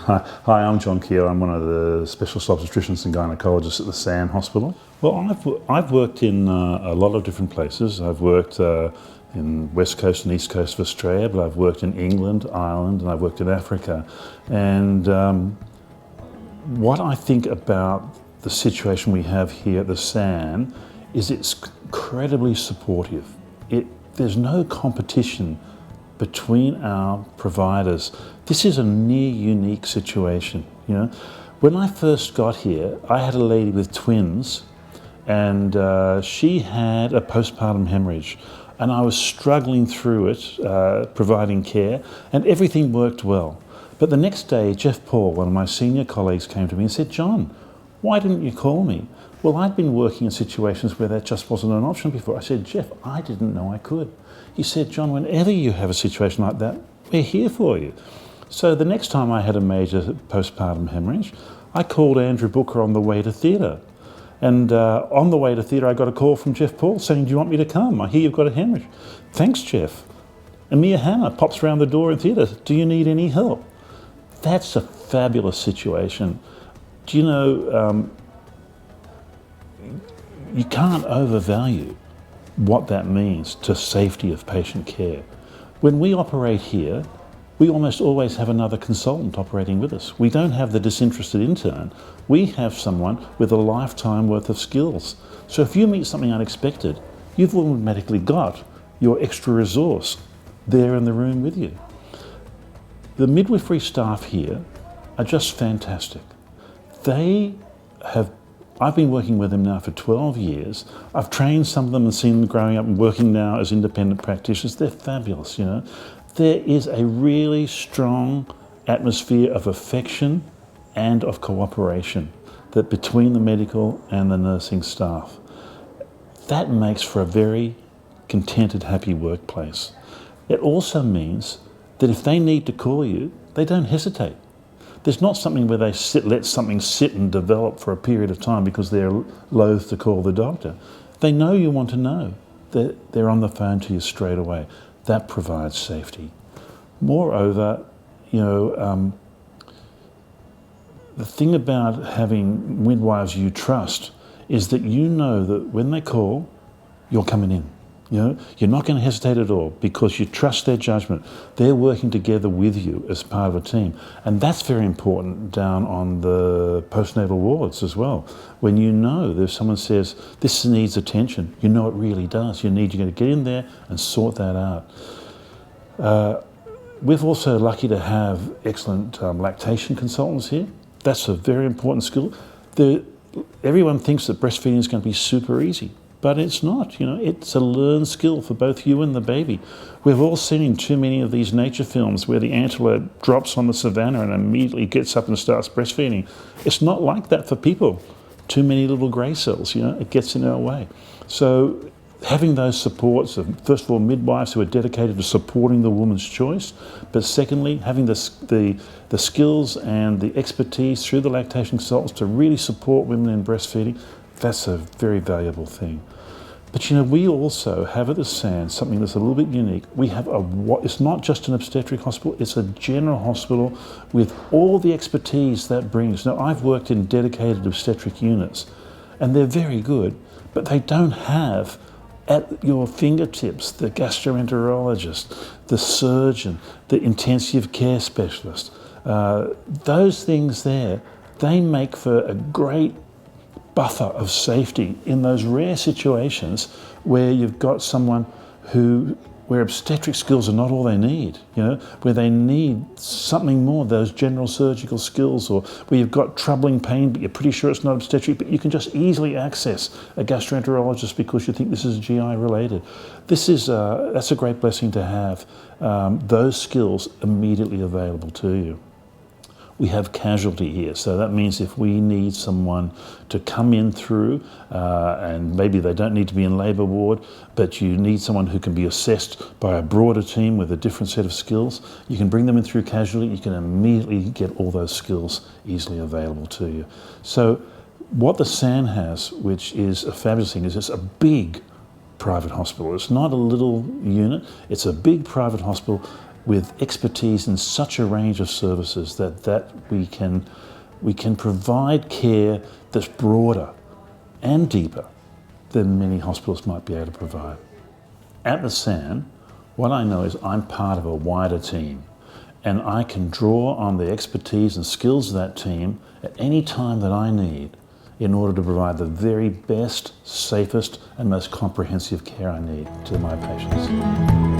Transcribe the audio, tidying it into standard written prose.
Hi, I'm John Keogh. I'm one of the specialist obstetricians and gynecologists at the SAN Hospital. Well, I've worked in a lot of different places. I've worked in West Coast and East Coast of Australia, but I've worked in England, Ireland, and I've worked in Africa. And what I think about the situation we have here at the SAN is it's incredibly supportive. There's no competition between our providers. This is a near unique situation. When I first got here, I had a lady with twins, and she had a postpartum hemorrhage, and I was struggling through it, providing care, and everything worked well. But the next day, Jeff Paul, one of my senior colleagues, came to me and said, "John, why didn't you call me?" Well, I'd been working in situations where that just wasn't an option before. I said, "Jeff, I didn't know I could." He said, "John, whenever you have a situation like that, we're here for you." So the next time I had a major postpartum hemorrhage, I called Andrew Booker on the way to theatre. And on the way to theatre, I got a call from Jeff Paul saying, "Do you want me to come? I hear you've got a hemorrhage." "Thanks, Jeff." Amir Hanna pops around the door in theatre. "Do you need any help?" That's a fabulous situation. Do you know, you can't overvalue what that means to safety of patient care. When we operate here, we almost always have another consultant operating with us. We don't have the disinterested intern. We have someone with a lifetime worth of skills. So if you meet something unexpected, you've automatically got your extra resource there in the room with you. The midwifery staff here are just fantastic. I've been working with them now for 12 years. I've trained some of them and seen them growing up and working now as independent practitioners. They're fabulous, There is a really strong atmosphere of affection and of cooperation that between the medical and the nursing staff. That makes for a very contented, happy workplace. It also means that if they need to call you, they don't hesitate. There's not something where they let something sit and develop for a period of time because they're loath to call the doctor. They know you want to know. They're on the phone to you straight away. That provides safety. Moreover, the thing about having midwives you trust is that you know that when they call, you're coming in. You're not going to hesitate at all because you trust their judgment. They're working together with you as part of a team. And that's very important down on the postnatal wards as well. When you know that if someone says, "This needs attention," you know it really does. You're going to get in there and sort that out. We're also lucky to have excellent lactation consultants here. That's a very important skill. Everyone thinks that breastfeeding is going to be super easy. But it's not, it's a learned skill for both you and the baby. We've all seen too many of these nature films where the antelope drops on the savannah and immediately gets up and starts breastfeeding. It's not like that for people. Too many little grey cells, it gets in our way. So having those supports of, first of all, midwives who are dedicated to supporting the woman's choice, but secondly, having the skills and the expertise through the lactation consultants to really support women in breastfeeding, that's a very valuable thing. But we also have at the SAN something that's a little bit unique. We have it's not just an obstetric hospital, it's a general hospital with all the expertise that brings. Now, I've worked in dedicated obstetric units, and they're very good, but they don't have at your fingertips the gastroenterologist, the surgeon, the intensive care specialist. Those things there, they make for a great buffer of safety in those rare situations where you've got someone where obstetric skills are not all they need, where they need something more, those general surgical skills, or where you've got troubling pain but you're pretty sure it's not obstetric, but you can just easily access a gastroenterologist because you think this is GI related. That's a great blessing to have those skills immediately available to you. We have casualty here, so that means if we need someone to come in through, and maybe they don't need to be in labour ward, but you need someone who can be assessed by a broader team with a different set of skills, you can bring them in through casualty, you can immediately get all those skills easily available to you. So what the SAN has, which is a fabulous thing, is it's a big private hospital. It's not a little unit, it's a big private hospital with expertise in such a range of services that we can provide care that's broader and deeper than many hospitals might be able to provide. At the SAN, what I know is I'm part of a wider team, and I can draw on the expertise and skills of that team at any time that I need in order to provide the very best, safest, and most comprehensive care I need to my patients.